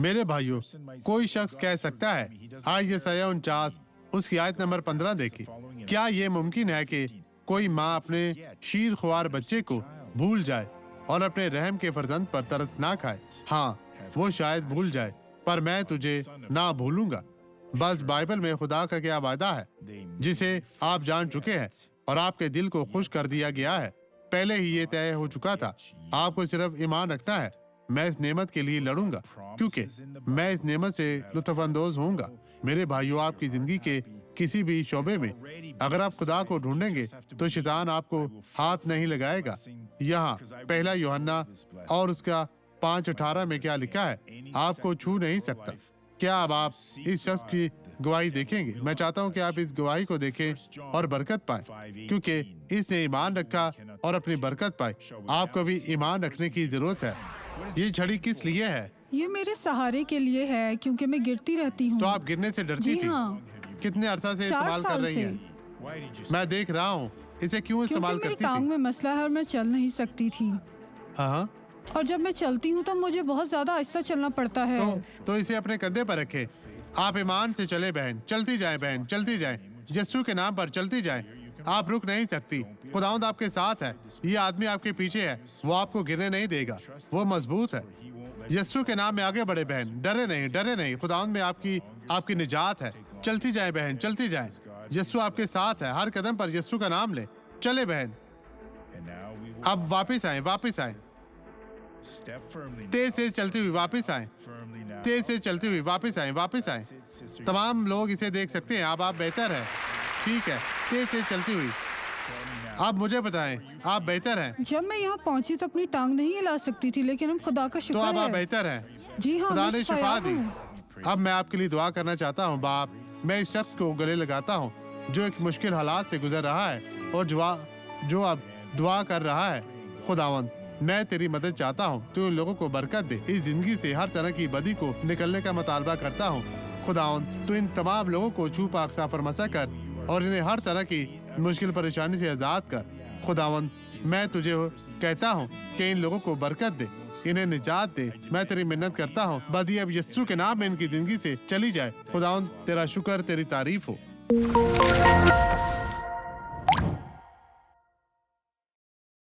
میرے بھائیوں، کوئی شخص کہہ سکتا ہے، آیت 49 اس کی آیت نمبر 15 دیکھیں، کیا یہ ممکن ہے کہ کوئی ماں اپنے شیر خوار بچے کو بھول جائے اور اپنے رحم کے فرزند پر ترس نہ کھائے؟ ہاں، وہ شاید بھول جائے، پر میں تجھے نہ بھولوں گا۔ بس بائبل میں خدا کا کیا وعدہ ہے جسے آپ جان چکے ہیں اور آپ کے دل کو خوش کر دیا گیا ہے، پہلے ہی یہ طے ہو چکا تھا۔ آپ کو صرف ایمان رکھنا ہے۔ میں اس نعمت کے لیے لڑوں گا کیونکہ میں اس نعمت سے لطف اندوز ہوں گا۔ میرے بھائیوں، آپ کی زندگی کے کسی بھی شعبے میں اگر آپ خدا کو ڈھونڈیں گے تو شیطان آپ کو ہاتھ نہیں لگائے گا۔ یہاں پہلا یوحنا اور اس کا 5:18 میں کیا لکھا ہے؟ آپ کو چھو نہیں سکتا۔ کیا اب آپ اس شخص کی گواہی دیکھیں گے؟ میں چاہتا ہوں کہ آپ اس گواہی کو دیکھیں اور برکت پائیں، کیونکہ اس نے ایمان رکھا اور اپنی برکت پائی۔ آپ کو بھی ایمان رکھنے کی ضرورت ہے۔ یہ چھڑی کس لیے ہے؟ یہ میرے سہارے کے لیے ہے، کیونکہ میں گرتی رہتی ہوں۔ تو آپ گرنے سے ڈرتی جی تھی؟ ہاں، کتنے عرصہ سے 4 استعمال کر سال رہی سے۔ ہیں؟ میں دیکھ رہا ہوں۔ اسے کیوں کیونکہ استعمال میری کرتی ٹانگ تھی؟ میں مسئلہ ہے اور میں چل نہیں سکتی تھی، ہاں، اور جب میں چلتی ہوں تو مجھے بہت زیادہ آہستہ چلنا پڑتا ہے۔ تو اسے اپنے کندھے پر رکھے۔ آپ ایمان سے چلے بہن، چلتی جائیں بہن، چلتی جائیں، یسوع کے نام پر چلتی جائیں۔ آپ رک نہیں سکتی۔ خداوند آپ کے ساتھ ہے۔ یہ آدمی آپ کے پیچھے ہے، وہ آپ کو گرنے نہیں دے گا، وہ مضبوط ہے۔ یسوع کے نام میں آگے بڑھے بہن، ڈرے نہیں، ڈرے نہیں۔ خداوند میں آپ کی نجات ہے۔ چلتی جائیں بہن، چلتی جائیں۔ یسوع آپ کے ساتھ ہے، ہر قدم پر یسوع کا نام لیں۔ چلے بہن، اب واپس آئیں، واپس آئیں، تیز سے چلتی ہوئی واپس آئیں، تیز سے چلتی ہوئی واپس آئیں، واپس آئیں۔ تمام لوگ اسے دیکھ سکتے ہیں۔ اب آپ بہتر ہیں، ٹھیک ہے، تیز سے چلتی ہوئی۔ آپ مجھے بتائیں، آپ بہتر ہیں؟ جب میں یہاں پہنچی تو اپنی ٹانگ نہیں ہلا سکتی تھی، لیکن اب خدا کا تو شکر اب آپ ہے۔ بہتر ہیں؟ جی ہاں، خدا میں نے شفا شفایاب دی۔ ہوں۔ اب میں آپ کے لیے دعا کرنا چاہتا ہوں۔ باپ، میں اس شخص کو گلے لگاتا ہوں جو ایک مشکل حالات سے گزر رہا ہے اور جو اب دعا کر رہا ہے۔ خداوند، میں تیری مدد چاہتا ہوں۔ تو ان لوگوں کو برکت دے۔ اس زندگی سے ہر طرح کی بدی کو نکلنے کا مطالبہ کرتا ہوں۔ خداوند، تو ان تمام لوگوں کو چھو پاک صاف اور مسح کر اور انہیں ہر طرح کی مشکل پریشانی سے آزاد کر۔ خداوند، میں تجھے کہتا ہوں کہ ان لوگوں کو برکت دے، انہیں نجات دے۔ میں تیری منت کرتا ہوں، بدی اب یسوع کے نام میں ان کی زندگی سے چلی جائے۔ خداوند، تیرا شکر، تیری تعریف ہو۔